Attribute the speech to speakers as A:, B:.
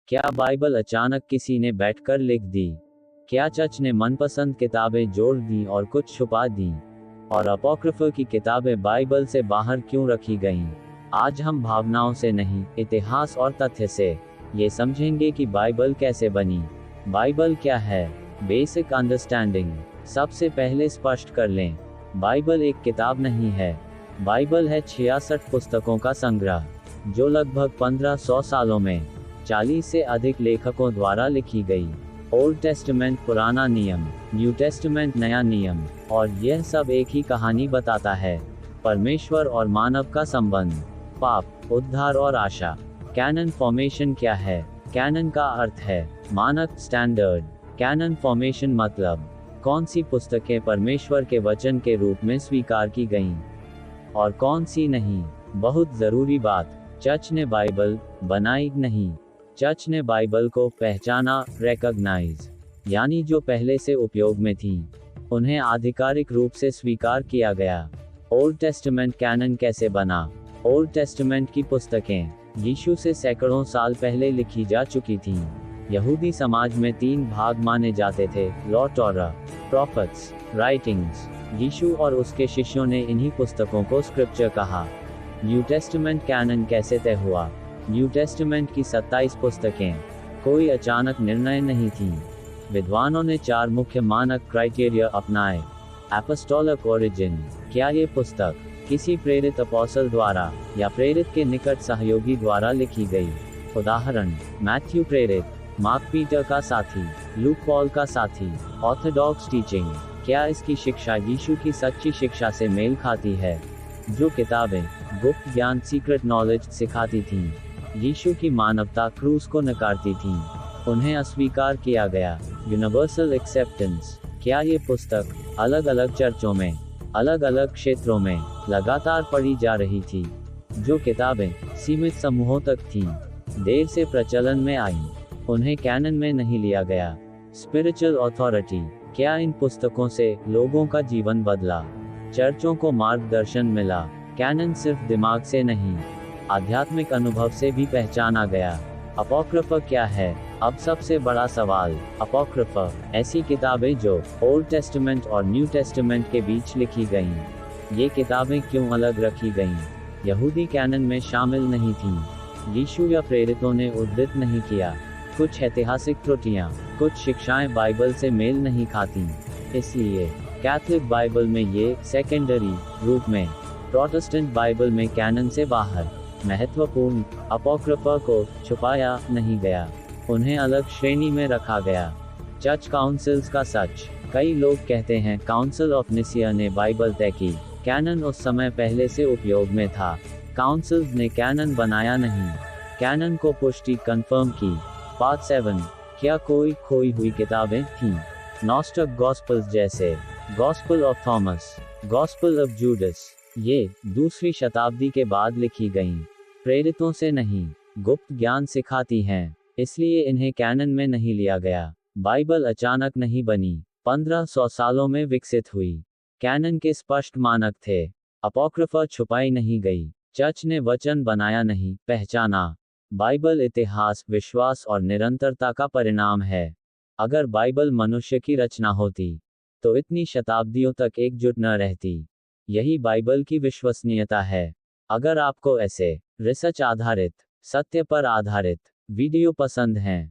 A: क्या बाइबल अचानक किसी ने बैठकर लिख दी? क्या चर्च ने मनपसंद किताबें जोड़ दी और कुछ छुपा दी? और अपॉक्रिफा की किताबें बाइबल से बाहर क्यों रखी गईं? आज हम भावनाओं से नहीं, इतिहास और तथ्य से ये समझेंगे कि बाइबल कैसे बनी। बाइबल क्या है? Basic understanding. सबसे पहले स्पष्ट कर लें, बाइबल एक किताब नहीं है। बाइबल है 66 पुस्तकों का संग्रह, जो लगभग 1500 सालों में 40 से अधिक लेखकों द्वारा लिखी गई। ओल्ड टेस्टामेंट पुराना नियम, न्यू टेस्टामेंट नया नियम, और यह सब एक ही कहानी बताता है, परमेश्वर और मानव का संबंध, पाप, उद्धार और आशा। कैनन फॉर्मेशन क्या है? कैनन का अर्थ है मानक, स्टैंडर्ड। कैनन फॉर्मेशन मतलब कौन सी पुस्तकें परमेश्वर के वचन के रूप में स्वीकार की गईं और कौन सी नहीं। बहुत जरूरी बात, चर्च ने बाइबल बनाई नहीं। चर्च ने बाइबल को पहचाना, रेकॉग्नाइज, यानी जो पहले से उपयोग में थी, उन्हें आधिकारिक रूप से स्वीकार किया गया। ओल्ड टेस्टामेंट कैनन कैसे बना? ओल्ड टेस्टामेंट की पुस्तकें यीशु से सैकड़ों साल पहले लिखी जा चुकी थीं। यहूदी समाज में 3 भाग माने जाते थे, लॉ, टोरा, प्रॉफिट्स, राइटिंग्स। यीशु और उसके शिष्यों ने इन्हीं पुस्तकों को स्क्रिप्चर कहा। न्यू टेस्टामेंट कैनन कैसे तय हुआ? न्यू टेस्टामेंट की 27 पुस्तकें कोई अचानक निर्णय नहीं थी। विद्वानों ने 4 मुख्य मानक क्राइटेरिया अपनाए। एपोस्टोलिक ओरिजिन, क्या ये पुस्तक किसी प्रेरित अपोस्टल द्वारा या प्रेरित के निकट सहयोगी द्वारा लिखी गई? उदाहरण, मैथ्यू प्रेरित, मार्क पीटर का साथी, लूक पॉल का साथी। ऑर्थोडॉक्स टीचिंग, क्या इसकी शिक्षा यीशु की सच्ची शिक्षा से मेल खाती है? जो किताबें गुप्त ज्ञान, सीक्रेट नॉलेज सिखाती थीं, यीशु की मानवता क्रूस को नकारती थीं, उन्हें अस्वीकार किया गया। यूनिवर्सल एक्सेप्टेंस, क्या ये पुस्तक अलग अलग चर्चों में, अलग अलग क्षेत्रों में लगातार पढ़ी जा रही थी? जो किताबें सीमित समूहों तक थीं, देर से प्रचलन में आईं, उन्हें कैनन में नहीं लिया गया। स्पिरिचुअल अथॉरिटी, क्या इन पुस्तकों से लोगों का जीवन बदला, चर्चों को मार्गदर्शन मिला? कैनन सिर्फ दिमाग से नहीं, आध्यात्मिक अनुभव से भी पहचाना गया। अपॉक्रिफा क्या है? अब सबसे बड़ा सवाल, अपॉक्रिफा ऐसी किताबें जो ओल्ड टेस्टामेंट और न्यू टेस्टामेंट के बीच लिखी गईं। ये किताबें क्यों अलग रखी गईं? यहूदी कैनन में शामिल नहीं थीं। यीशु या प्रेरितों ने उद्धृत नहीं किया। कुछ ऐतिहासिक त्रुटियां, कुछ शिक्षाएं बाइबल से मेल नहीं खातीं। इसलिए कैथोलिक बाइबल में ये सेकेंडरी रूप में, प्रोटेस्टेंट बाइबल में कैनन से बाहर। महत्वपूर्ण, अपॉक्रिफा को छुपाया नहीं गया, उन्हें अलग श्रेणी में रखा गया। चर्च काउंसिल्स का सच, कई लोग कहते हैं काउंसिल ऑफ निसिया ने बाइबल तय की। कैनन उस समय पहले से उपयोग में था, काउंसिल्स ने कैनन बनाया नहीं। कैनन को पुष्टि कंफर्म की। पार्ट 7, क्या कोई खोई हुई किताबें थीं? नॉस्टिक गॉस्पेल्स जैसे gospel of Thomas, gospel of Judas, ये दूसरी शताब्दी के बाद लिखी गईं। प्रेरितों से नहीं, गुप्त ज्ञान सिखाती हैं, इसलिए इन्हें कैनन में नहीं लिया गया। बाइबल अचानक नहीं बनी, 1500 सालों में विकसित हुई। कैनन के स्पष्ट मानक थे। अपॉक्रिफा छुपाई नहीं गई। चर्च ने वचन बनाया नहीं, पहचाना। बाइबल इतिहास, विश्वास और निरंतरता का परिणाम है। अगर बाइबल मनुष्य की रचना होती, तो इतनी शताब्दियों तक एकजुट न रहती। यही बाइबल की विश्वसनीयता है। अगर आपको ऐसे रिसर्च आधारित, सत्य पर आधारित वीडियो पसंद हैं,